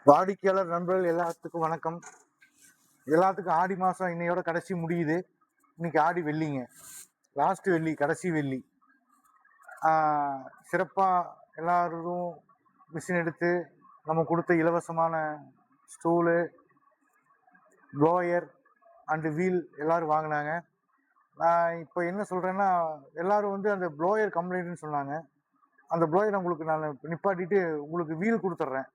வாடிக்கையாளர் நண்பர்கள் எல்லாத்துக்கும் வணக்கம். எல்லாத்துக்கும் ஆடி மாதம் இன்னையோட கடைசி முடியுது. இன்னைக்கு ஆடி வெள்ளிங்க, லாஸ்ட் வெள்ளி, கடைசி வெள்ளி. சிறப்பாக எல்லாரும் மிஷின் எடுத்து நம்ம கொடுத்த இலவசமான ஸ்டூலு, ப்ளோயர் அண்டு வீல் எல்லாரும் வாங்கினாங்க. நான் இப்போ என்ன சொல்கிறேன்னா, எல்லாரும் வந்து அந்த ப்ளோயர் கம்ப்ளைண்ட்னு சொன்னாங்க. அந்த ப்ளோயர் உங்களுக்கு நான் நிப்பாட்டிட்டு உங்களுக்கு வீல் கொடுத்துட்றேன்,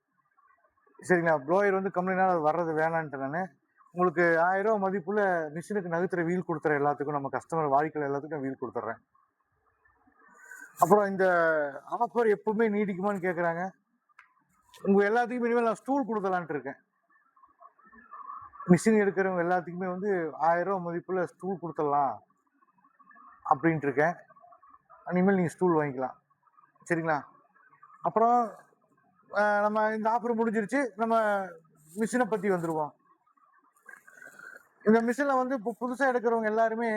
சரிங்களா? ப்ளோயர் வந்து கம்ப்ளைண்டாக அது வர்றது வேணான்ட்டு நான் உங்களுக்கு 1000 ரூபா மதிப்புள்ள மிஷினுக்கு நகர்த்துற வீல் கொடுத்துறேன். எல்லாத்துக்கும் நம்ம கஸ்டமர் வாடிக்கையாளர் எல்லாத்துக்கும் வீல் கொடுத்துட்றேன். அப்புறம் இந்த ஆஃபர் எப்பவுமே நீடிக்குமான்னு கேட்குறாங்க. உங்கள் எல்லாத்துக்குமே இனிமேல் நான் ஸ்டூல் கொடுக்கலான்ட்டு இருக்கேன். மிஷின் எடுக்கிறவங்க எல்லாத்துக்குமே வந்து 1000 ரூபா மதிப்புள்ள ஸ்டூல் கொடுத்துடலாம் அப்படின்ட்டு இருக்கேன். இனிமேல் நீங்கள் ஸ்டூல் வாங்கிக்கலாம், சரிங்களா? அப்புறம் நம்ம இந்த ஆஃபர் முடிஞ்சிருச்சு. நம்ம மிஷினை பற்றி வந்துடுவோம். இந்த மிஷினில் வந்து இப்போ புதுசாக எடுக்கிறவங்க எல்லாருமே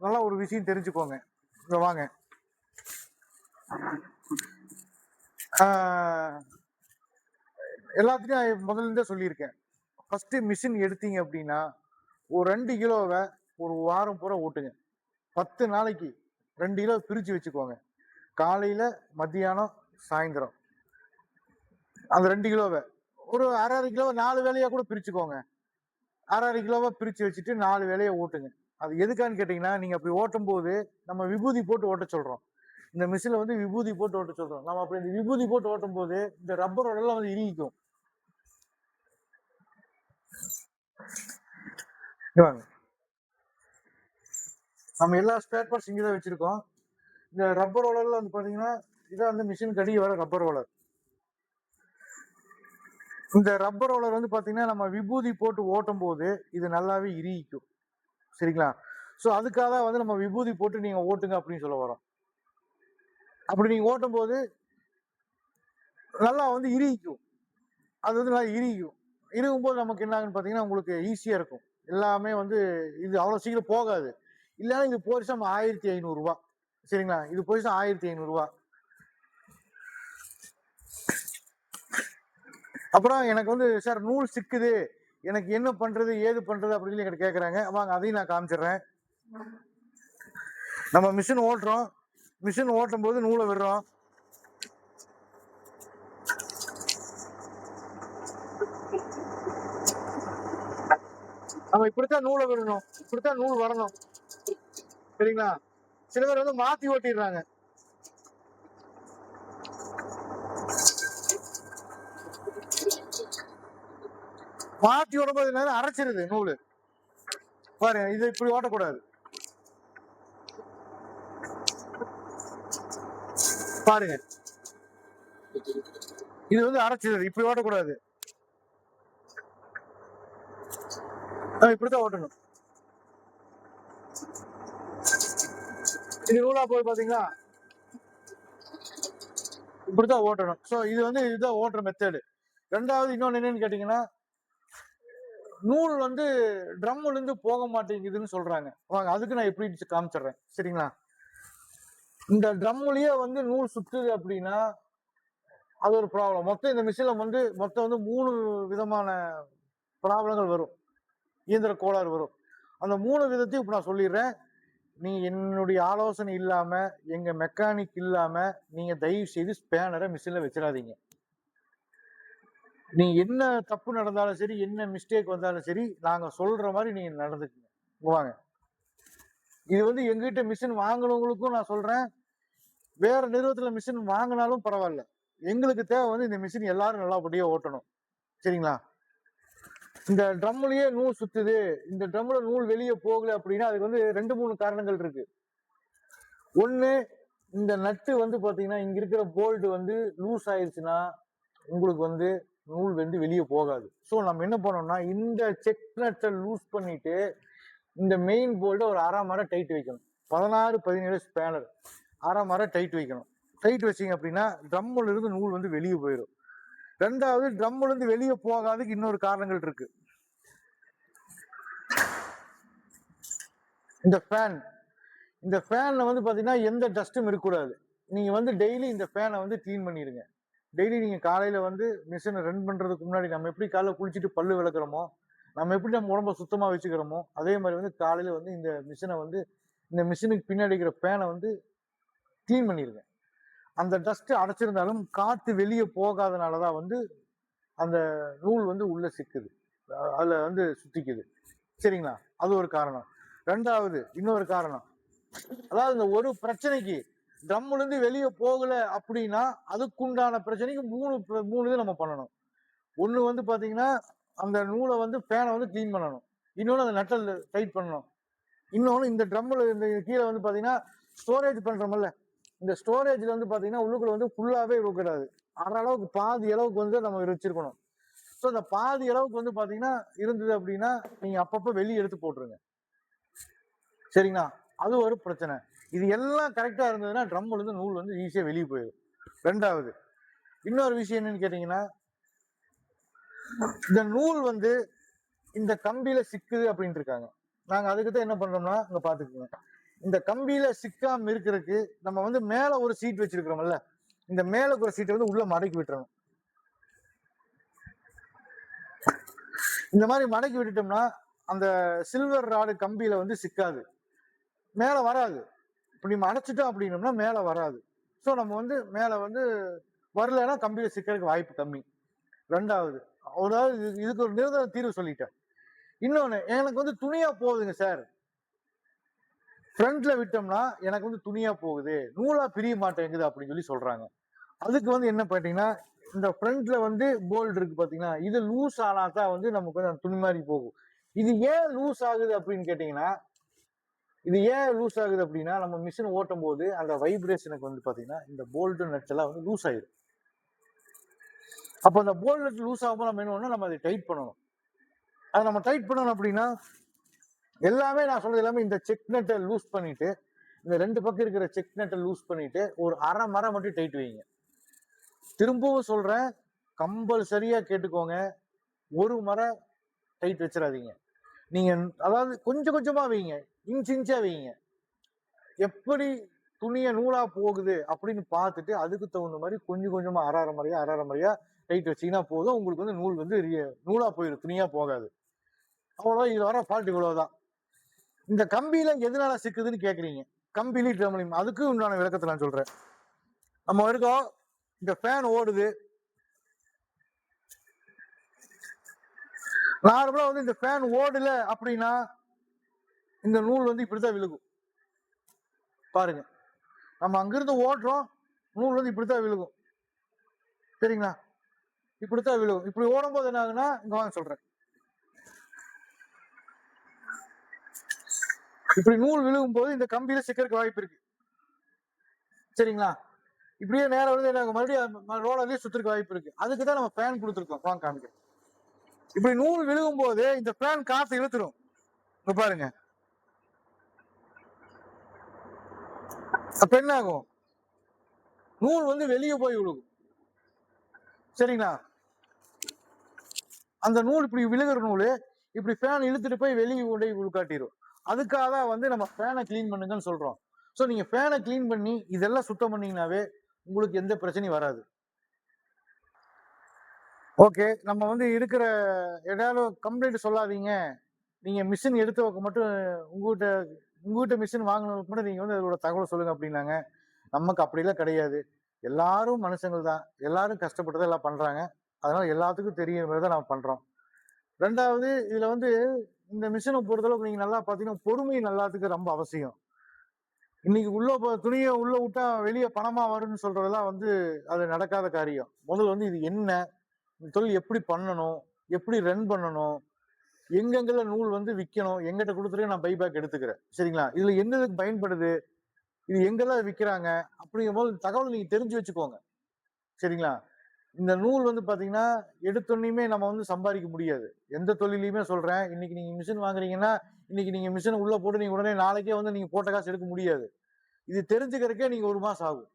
நல்லா ஒரு விஷயம் தெரிஞ்சுக்கோங்க. இங்கே வாங்க. எல்லாத்துக்கும் முதல்ல இருந்தே சொல்லியிருக்கேன். ஃபர்ஸ்ட் மிஷின் எடுத்தீங்க அப்படின்னா ஒரு 2 கிலோவை ஒரு வாரம் பூரா ஓட்டுங்க. 10 நாளைக்கு 2 கிலோ பிரித்து வச்சுக்கோங்க. காலையில், மத்தியானம், சாயந்தரம். அந்த 2 கிலோவை ஒரு அரை கிலோவை 4 வேலையாக கூட பிரிச்சுக்கோங்க. அரை கிலோவா பிரித்து வச்சுட்டு 4 வேலையை ஓட்டுங்க. அது எதுக்கான்னு கேட்டிங்கன்னா, நீங்கள் அப்படி ஓட்டும் போது நம்ம விபூதி போட்டு ஓட்ட சொல்கிறோம். இந்த மிஷினில் வந்து விபூதி போட்டு ஓட்ட சொல்கிறோம். நம்ம அப்படி இந்த விபூதி போட்டு ஓட்டும் போது இந்த ரப்பரோட எல்லாம் வந்து இறுகிக்கும். நம்ம எல்லா ஸ்பேர் பார்ட்ஸ் இங்கே தான் வச்சிருக்கோம். இந்த ரப்பர் ரோலர்ல வந்து பார்த்தீங்கன்னா இதான் வந்து மிஷின் கடி வர ரப்பர் ரோலர். இந்த ரப்பர் ரோலர் வந்து பார்த்தீங்கன்னா நம்ம விபூதி போட்டு ஓட்டும் போது இது நல்லாவே இறுகிக்கும், சரிங்களா? ஸோ அதுக்காக வந்து நம்ம விபூதி போட்டு நீங்கள் ஓட்டுங்க அப்படின்னு சொல்ல வரோம். அப்படி நீங்கள் ஓட்டும் போது நல்லா வந்து இறுகிக்கும். அது வந்து நல்லா இறுகிக்கும். இறுகும் போது நமக்கு என்ன ஆகுன்னு பார்த்தீங்கன்னா உங்களுக்கு ஈஸியாக இருக்கும். எல்லாமே வந்து இது அவ்வளோ சீக்கிரம் போகாது. இல்லைன்னா இது போயிடுச்சு நம்ம 1500 ரூபா, சரிங்களா? இது போயிடுச்சு 1500 ரூபா. அப்புறம் எனக்கு வந்து சார் நூல் சிக்குது, எனக்கு என்ன பண்றது ஏது பண்றது அப்படின்னு எங்கிட்ட கேட்குறாங்க. வாங்க அதையும் நான் காமிச்சிடுறேன். நம்ம மிஷின் ஓட்டுறோம். மிஷின் ஓட்டும் போது நூலை விடுறோம். நம்ம இப்படித்தான் நூலை விடணும், இப்படித்தான் நூல் வரணும், சரிங்களா? சில பேர் வந்து மாத்தி ஓட்டிடுறாங்க. மாத்தி ஓடும்போது அரைச்சிருது நூல். பாருங்க, இது இப்படி ஓட்டக்கூடாது. பாருங்க, இது வந்து அரைச்சிருது, இப்படி ஓட்டக்கூடாது. இப்படித்தான் ஓட்டணும். இது நூலா போய் பாத்தீங்களா, இப்படித்தான் ஓட்டணும். ஸோ இது வந்து இதுதான் ஓட்டுற மெத்தடு. ரெண்டாவது இன்னொன்று என்னன்னு கேட்டீங்கன்னா, நூல் வந்து ட்ரம்ல இருந்து போக மாட்டேங்குதுன்னு சொல்றாங்க. வாங்க அதுக்கு நான் எப்படி காமிச்சிடுறேன், சரிங்களா? இந்த ட்ரம்லயே வந்து நூல் சுத்துது அப்படின்னா அது ஒரு ப்ராப்ளம். மொத்தம் இந்த மிஷின்ல வந்து மொத்தம் வந்து 3 விதமான ப்ராப்ளங்கள் வரும், இயந்திர கோளாறு வரும். அந்த 3 விதத்தையும் இப்ப நான் சொல்லிடுறேன். நீங்க என்னுடைய ஆலோசனை இல்லாம, எங்க மெக்கானிக் இல்லாம நீங்க தயவு செய்து ஸ்பேனரை மிஷின்ல வச்சிடாதீங்க. நீங்க என்ன தப்பு நடந்தாலும் சரி, என்ன மிஸ்டேக் வந்தாலும் சரி, நாங்க சொல்ற மாதிரி நீங்க நடந்துக்குங்க. வாங்க. இது வந்து எங்ககிட்ட மிஷின் வாங்கினவங்களுக்கும் நான் சொல்றேன், வேற நிறுவனத்துல மிஷின் வாங்கினாலும் பரவாயில்ல. எங்களுக்கு தேவை வந்து இந்த மிஷின் எல்லாரும் நல்லபடியா ஓட்டணும், சரிங்களா? இந்த ட்ரம்லயே நூல் சுத்துது, இந்த ட்ரம்ல நூல் வெளியே போகல அப்படின்னா அதுக்கு வந்து 2-3 காரணங்கள் இருக்கு. ஒண்ணு, இந்த நட்டு வந்து பாத்தீங்கன்னா இங்க இருக்கிற போல்ட் வந்து லூஸ் ஆயிடுச்சுன்னா உங்களுக்கு வந்து நூல் வந்து வெளியே போகாது. ஸோ நம்ம என்ன பண்ணோம்னா இந்த செக் நட்டை லூஸ் பண்ணிட்டு இந்த மெயின் போல்ட்டை ஒரு அரை மரம் டைட் வைக்கணும். 16-17 ஸ்பேனர் அரை மரம் டைட் வைக்கணும். டைட் வச்சிங்க அப்படின்னா ட்ரம்ல இருந்து நூல் வந்து வெளியே போயிடும். ரெண்டாவது, ட்ரம்ல இருந்து வெளியே போகாததுக்கு இன்னொரு காரணங்கள் இருக்கு. இந்த ஃபேன், இந்த ஃபேன்ல வந்து பாத்தீங்கன்னா எந்த டஸ்ட்டும் இருக்கக்கூடாது. நீங்க வந்து டெய்லி இந்த ஃபேனை வந்து கிளீன் பண்ணிடுங்க. டெய்லி நீங்க காலையில வந்து மிஷினை ரன் பண்றதுக்கு முன்னாடி நம்ம எப்படி காலைல குளிச்சுட்டு பல்லு விளக்குறோமோ, நம்ம எப்படி நம்ம உடம்ப சுத்தமா வச்சுக்கிறோமோ, அதே மாதிரி வந்து காலையில வந்து இந்த மிஷினை வந்து இந்த மிஷினுக்கு பின்னாடி இருக்கிற ஃபேனை வந்து கிளீன் பண்ணிருங்க. அந்த டஸ்ட் அடைச்சிருந்தாலும் காத்து வெளியே போகாதனாலதான் வந்து அந்த நூல் வந்து உள்ள சிக்குது, அதுல வந்து சுத்திக்குது. சரிங்களா? அது ஒரு காரணம். ரெண்டாவது இன்னொரு காரணம், அதாவது இந்த ஒரு பிரச்சனைக்கு ட்ரம்ல இருந்து வெளியே போகல அப்படின்னா அதுக்குண்டான பிரச்சனைக்கு மூணு இது நம்ம பண்ணணும். ஒண்ணு வந்து பாத்தீங்கன்னா அந்த நூலை வந்து ஃபேனை வந்து கிளீன் பண்ணணும். இன்னொன்னு அந்த நட்டல் டைட் பண்ணணும். இன்னொன்னு இந்த ட்ரம்ல இந்த கீழே வந்து பாத்தீங்கன்னா ஸ்டோரேஜ் பண்றோம்ல, இந்த ஸ்டோரேஜ்ல வந்து பாத்தீங்கன்னா உள்ளுக்குள்ள வந்து ஃபுல்லாவே இருக்கக்கூடாது. அரை அளவுக்கு பாதி அளவுக்கு வந்து நம்ம வச்சிருக்கணும். ஸோ அந்த பாதி அளவுக்கு வந்து பாத்தீங்கன்னா இருந்தது அப்படின்னா நீங்க அப்பப்ப வெளியே எடுத்து போட்டுருங்க. சரிங்களா? அது ஒரு பிரச்சனை. இது எல்லாம் கரெக்டா இருந்ததுன்னா ட்ரம்ல இருந்து நூல் வந்து ஈஸியா வெளியே போயிடும். ரெண்டாவது இன்னொரு விஷயம் என்னன்னு கேட்டீங்கன்னா, இந்த நூல் வந்து இந்த கம்பியில சிக்குது அப்படின்ட்டு இருக்காங்க. நாங்க அதுக்கு தான் என்ன பண்றோம்னா, இங்க பாத்துக்கோங்க, இந்த கம்பியில சிக்காம இருக்கிறதுக்கு நம்ம வந்து மேல ஒரு சீட் வச்சிருக்கிறோம்ல, இந்த மேல ஒரு சீட்டை வந்து உள்ள மடக்கி விட்டுறணும். இந்த மாதிரி மடக்கி விட்டுட்டோம்னா அந்த சில்வர் ராடு கம்பியில வந்து சிக்காது, மேல வராது. இப்படி நம்ம அடைச்சிட்டோம் அப்படின்னோம்னா மேல வராது. ஸோ நம்ம வந்து மேல வந்து வரலன்னா கம்பியில சிக்கிறதுக்கு வாய்ப்பு கம்மி. ரெண்டாவது, அதாவது இதுக்கு ஒரு நிரந்தர தீர்வு சொல்லிட்டேன். இன்னொன்னு, எனக்கு வந்து துணியா போகுதுங்க சார், ஃப்ரண்ட்ல விட்டோம்னா எனக்கு வந்து துணியா போகுது, நூலா பிரிய மாட்டேங்குது அப்படின்னு சொல்லி சொல்றாங்க. அதுக்கு வந்து என்ன பாத்தீங்கன்னா, இந்த ஃப்ரண்ட்ல வந்து போல்ட் இருக்கு பாத்தீங்கன்னா, இது லூஸ் ஆனா தான் வந்து நமக்கு வந்து துணி மாதிரி போகும். இது ஏன் லூஸ் ஆகுது அப்படின்னு கேட்டீங்கன்னா, இது ஏன் லூஸ் ஆகுது அப்படின்னா, நம்ம மிஷின் ஓட்டும் போது அந்த வைப்ரேஷனுக்கு வந்து பாத்தீங்கன்னா இந்த போல்ட் நட்ஸ் எல்லாம் வந்து லூஸ் ஆயிடும். அப்ப அந்த போல்ட் நட் லூஸ் ஆகும்போது நம்ம என்ன பண்ணணும், நம்ம அதை டைட் பண்ணணும். அதை நம்ம டைட் பண்ணணும் அப்படின்னா எல்லாமே நான் சொல்றது எல்லாமே இந்த செக் நட்டை லூஸ் பண்ணிட்டு, இந்த ரெண்டு பக்கம் இருக்கிற செக் நட்டை லூஸ் பண்ணிட்டு ஒரு அரை மரை மட்டும் டைட் வைங்க. திரும்பவும் சொல்றேன், கம்பல்சரியா கேட்டுக்கோங்க, ஒரு மரை டைட் வச்சிடாதீங்க. நீங்க அதாவது கொஞ்சம் கொஞ்சமா வைங்க, இன்ச்சா வைங்க. எப்படி துணிய நூலா போகுது அப்படின்னு பார்த்துட்டு அதுக்கு தகுந்த மாதிரி கொஞ்சம் கொஞ்சமா அரை மறையா டைட் வச்சீங்கன்னா போதும். உங்களுக்கு வந்து நூல் வந்து நூலா போயிடும், துணியா போகாது. அவ்வளவுதான். இதுல வர ஃபால்ட் இவ்வளவுதான். இந்த கம்பியில எதனால சிக்குதுன்னு கேக்குறீங்க, கம்பிலி ட்ரம்லிங், அதுக்கு உண்டான விளக்கத்தை நான் சொல்றேன். நம்ம இருக்கோம், இந்த ஃபேன் ஓடுது, நார்மலா வந்து இந்த ஃபேன் ஓடல அப்படின்னா இந்த நூல் வந்து இப்படித்தான் விழுகும். பாருங்க, நம்ம அங்கிருந்து ஓடுறோம், நூல் வந்து இப்படித்தான் விழுகும். சரிங்களா? இப்படித்தான் விழுகும். இப்படி ஓடும் போது என்ன ஆகுன்னா, இங்க வாங்க சொல்றேன், இப்படி நூல் விழுகும் போது இந்த கம்பியில சிக்கறதுக்கு வாய்ப்பு இருக்கு. சரிங்களா? இப்படியே நேரம் வந்து என்ன மறுபடியும் ரோலர்லயே சுத்துறதுக்கு வாய்ப்பு இருக்கு. அதுக்கு தான் நம்ம ஃபேன் கொடுத்துருக்கோம். வாங்க காமிக்கிறேன். இப்படி நூல் விழுகும் போது இந்த ஃபேன் காத்து இழுத்துரும். இப்ப பாருங்க, அப்ப என்ன ஆகும், நூல் வந்து வெளியே போய் விழுகும். சரிங்களா? அந்த நூல் இப்படி விழுகிற நூல் இப்படி ஃபேன் இழுத்துட்டு போய் வெளியே கொண்டு உள்காட்டிடும். அதுக்காக தான் வந்து நம்ம ஃபேனை கிளீன் பண்ணுங்கன்னு சொல்றோம். ஸோ நீங்க ஃபேனை கிளீன் பண்ணி இதெல்லாம் சுத்தம் பண்ணீங்கன்னாவே உங்களுக்கு எந்த பிரச்சனையும் வராது. ஓகே, நம்ம வந்து இருக்கிற ஏதாவது கம்ப்ளைண்ட் சொல்லாதீங்க, நீங்க மிஷின் எடுத்தவங்க மட்டும் உங்ககிட்ட மிஷின் வாங்கினவங்க மட்டும் நீங்க வந்து அதோட தகவல் சொல்லுங்க அப்படின்னாங்க. நமக்கு அப்படிலாம் கிடையாது. எல்லாரும் மனுஷங்கள் தான், எல்லாரும் கஷ்டப்பட்டு தான் எல்லாம் பண்றாங்க. அதனால எல்லாத்துக்கும் தெரியுற மாதிரி தான் நம்ம பண்றோம். ரெண்டாவது, இதுல வந்து இந்த மிஷினை பொறுத்தளவுக்கு நீங்க நல்லா பாத்தீங்கன்னா பொறுமை எல்லாத்துக்கும் ரொம்ப அவசியம். இன்னைக்கு துணியை உள்ள விட்டா வெளியே பணமா வரும்னு சொல்றதெல்லாம் வந்து அது நடக்காத காரியம். முதல்ல வந்து இது என்ன, இந்த தொழில் எப்படி பண்ணணும், எப்படி ரன் பண்ணணும், எங்கெங்கெல்லாம் நூல் வந்து விற்கணும், எங்கிட்ட கொடுத்துட்டு நான் பைபேக் எடுத்துக்கிறேன். சரிங்களா? இதுல என்னதுக்கு பயன்படுது, இது எங்கெல்லாம் விற்கிறாங்க அப்படிங்கும் போது தகவல் நீங்க தெரிஞ்சு வச்சுக்கோங்க. சரிங்களா? இந்த நூல் வந்து பாத்தீங்கன்னா எடுத்தோன்னையுமே நம்ம வந்து சம்பாதிக்க முடியாது. எந்த தொழிலையுமே சொல்றேன், இன்னைக்கு நீங்க மிஷின் வாங்குறீங்கன்னா இன்னைக்கு நீங்க மிஷின் உள்ள போட்டு நீங்க உடனே நாளைக்கே வந்து நீங்க போட்ட காசு எடுக்க முடியாது. இது தெரிஞ்சுக்கிறதுக்கே நீங்க 1 மாசம் ஆகும்.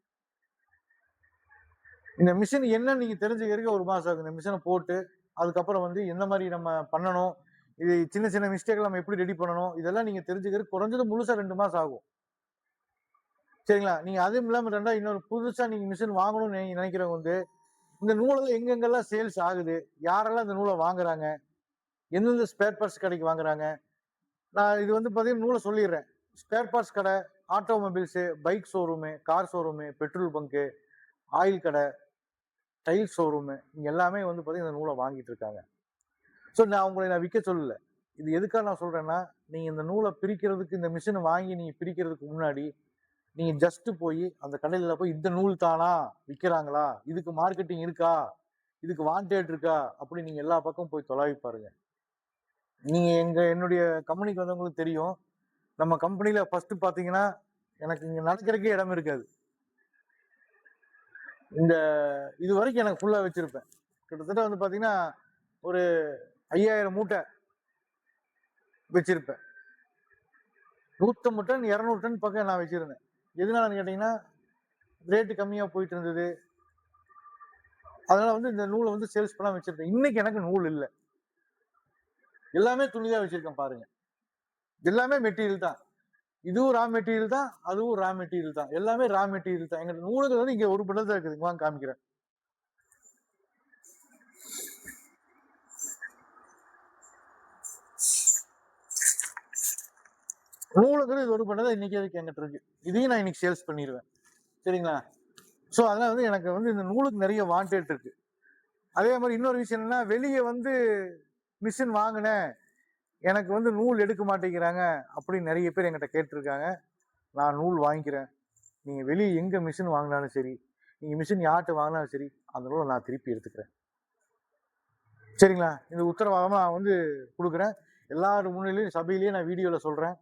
இந்த மிஷின் என்னன்னு நீங்க தெரிஞ்சுக்கிறதுக்கு 1 மாசம் ஆகும். இந்த மிஷினை போட்டு அதுக்கப்புறம் வந்து எந்த மாதிரி நம்ம பண்ணணும், இது சின்ன சின்ன மிஸ்டேக் நம்ம எப்படி ரெடி பண்ணணும், இதெல்லாம் நீங்க தெரிஞ்சுக்கிறதுக்கு குறைஞ்சது முழுசா 2 மாசம் ஆகும். சரிங்களா? நீங்க அதுவும் இல்லாம இன்னொரு புதுசா நீங்க மிஷின் வாங்கணும்னு நினைக்கிறவங்க வந்து இந்த நூலெல்லாம் எங்கெங்கெல்லாம் சேல்ஸ் ஆகுது, யாரெல்லாம் இந்த நூலை வாங்குறாங்க, எந்தெந்த ஸ்பேர் பார்ட்ஸ் கடைக்கு வாங்குறாங்க. நான் இது வந்து பார்த்தீங்கன்னா நூலை சொல்லிடுறேன். ஸ்பேர் பார்ட்ஸ் கடை, automobiles, bike showroom, car showroom, petrol bunk, oil கடை, டைல் ஷோரூமு, இங்க எல்லாமே வந்து பார்த்தீங்கன்னா இந்த நூலை வாங்கிட்டு இருக்காங்க. ஸோ நான் உங்களை விற்க சொல்லல. இது எதுக்காக நான் சொல்றேன்னா, நீங்க இந்த நூலை பிரிக்கிறதுக்கு இந்த மிஷினை வாங்கி நீங்க பிரிக்கிறதுக்கு முன்னாடி நீங்க ஜஸ்ட் போய் அந்த கடையில போய் இந்த நூல் தானா விற்கிறாங்களா, இதுக்கு மார்க்கெட்டிங் இருக்கா, இதுக்கு வாண்டட் இருக்கா, அப்படி நீங்க எல்லா பக்கமும் போய் தொலைவி பாருங்க. நீங்க என்னுடைய கம்பெனிக்கு வந்தவங்களுக்கு தெரியும். நம்ம கம்பெனில ஃபர்ஸ்ட் பாத்தீங்கன்னா எனக்கு இங்க நடக்கிறதுக்கே இடம் இருக்காது. இந்த இது வரைக்கும் எனக்கு ஃபுல்லா வச்சிருப்பேன். கிட்டத்தட்ட வந்து பாத்தீங்கன்னா ஒரு 5000 மூட்டை வச்சிருப்பேன். 150 டன் 200 டன் பக்கம் நான் வச்சிருந்தேன். எதனாலன்னு கேட்டீங்கன்னா ரேட்டு கம்மியா போயிட்டு இருந்தது. அதனால வந்து இந்த நூலை வந்து சேல்ஸ் பண்ணாம வச்சிருக்கேன். இன்னைக்கு எனக்கு நூல் இல்ல. எல்லாமே துணிதான் வச்சிருக்கேன் பாருங்க. எல்லாமே மெட்டீரியல் தான். இதுவும் ரா மெட்டீரியல் தான், அதுவும் ரா மெட்டீரியல் தான். எல்லாமே ரா மெட்டீரியல் தான். எங்க நூலுகள் வந்து இங்க ஒரு பண்டல் தான் இருக்குது. வாங்க காமிக்கிறேன். நூலுகள் இது ஒரு பண்டல் தான் இன்னைக்கு வரைக்கும் என்கிட்ட இருக்கு. இதையும் நான் இன்னைக்கு சேல்ஸ் பண்ணிடுவேன். சரிங்களா? சோ அதனால வந்து எனக்கு வந்து இந்த நூலுக்கு நிறைய வாண்டட் இருக்கு. அதே மாதிரி இன்னொரு விஷயம் என்னன்னா, வெளியே வந்து மிஷின் வாங்கினேன், எனக்கு வந்து நூல் எடுக்க மாட்டேங்கிறாங்க அப்படின்னு நிறைய பேர் என்கிட்ட கேட்டிருக்காங்க. நான் நூல் வாங்கிக்கிறேன். நீங்க வெளியே எங்க மிஷின் வாங்கினாலும் சரி, நீங்க மிஷின் யார்கிட்ட வாங்கினாலும் சரி, அந்த நூலை நான் திருப்பி எடுத்துக்கிறேன். சரிங்களா? இந்த உத்தரவாதமா நான் வந்து கொடுக்குறேன். எல்லாரும் முன்னிலையும் சபையிலேயே நான் வீடியோல சொல்றேன்.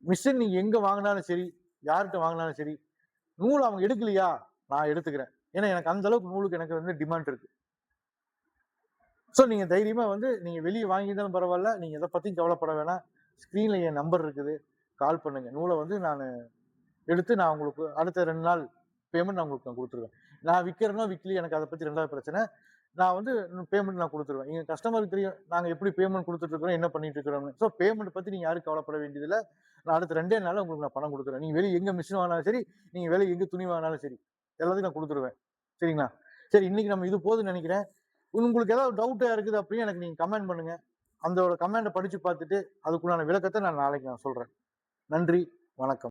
மிஷின் நீங்க எங்க வாங்கினாலும் சரி, யார்கிட்ட வாங்கினாலும் சரி, நூல் அவங்க எடுக்கலையா, நான் எடுத்துக்கிறேன். ஏன்னா எனக்கு அந்த அளவுக்கு நூலுக்கு எனக்கு வந்து டிமாண்ட் இருக்கு. ஸோ நீங்க தைரியமா வந்து நீங்க வெளியே வாங்கியிருந்தாலும் பரவாயில்ல, நீங்க எதை பத்தியும் கவலைப்பட வேணாம். ஸ்க்ரீன்ல என் நம்பர் இருக்குது. கால் பண்ணுங்க. நூலை வந்து நான் எடுத்து நான் உங்களுக்கு அடுத்த 2 நாள் பேமெண்ட் நான் உங்களுக்கு கொடுத்துருவேன். நான் விற்கிறேனோ விற்கலையோ எனக்கு அதை பத்தி 2வது பிரச்சனை. நான் வந்து பேமெண்ட் நான் கொடுத்துருவேன். எங்க கஸ்டமருக்கு தெரியும் நாங்க எப்படி பேமெண்ட் கொடுத்துட்டு இருக்கிறோம், என்ன பண்ணிட்டு இருக்கிறோம்னு. ஸோ பேமெண்ட் பத்தி நீங்க யாரும் கவலைப்பட வேண்டியதில்ல. நான் அடுத்த 2 நாள்ல உங்களுக்கு நான் பணம் கொடுத்துருவேன். நீங்க வெளியே எங்க மிஷின் வாங்கினாலும் சரி, நீங்க வெளியே எங்க துணி வாங்கினாலும் சரி, எல்லாத்தையும் நான் கொடுத்துருவேன். சரிங்களா? சரி, இன்னைக்கு நம்ம இது போதும்னு நினைக்கிறேன். உங்களுக்கு ஏதாவது டவுட்டா இருக்குது அப்படின்னு எனக்கு நீங்க கமெண்ட் பண்ணுங்க. அந்த கமெண்ட்டை படிச்சு பார்த்துட்டு அதுக்குள்ளான விளக்கத்தை நான் நாளைக்கு நான் சொல்றேன். நன்றி, வணக்கம்.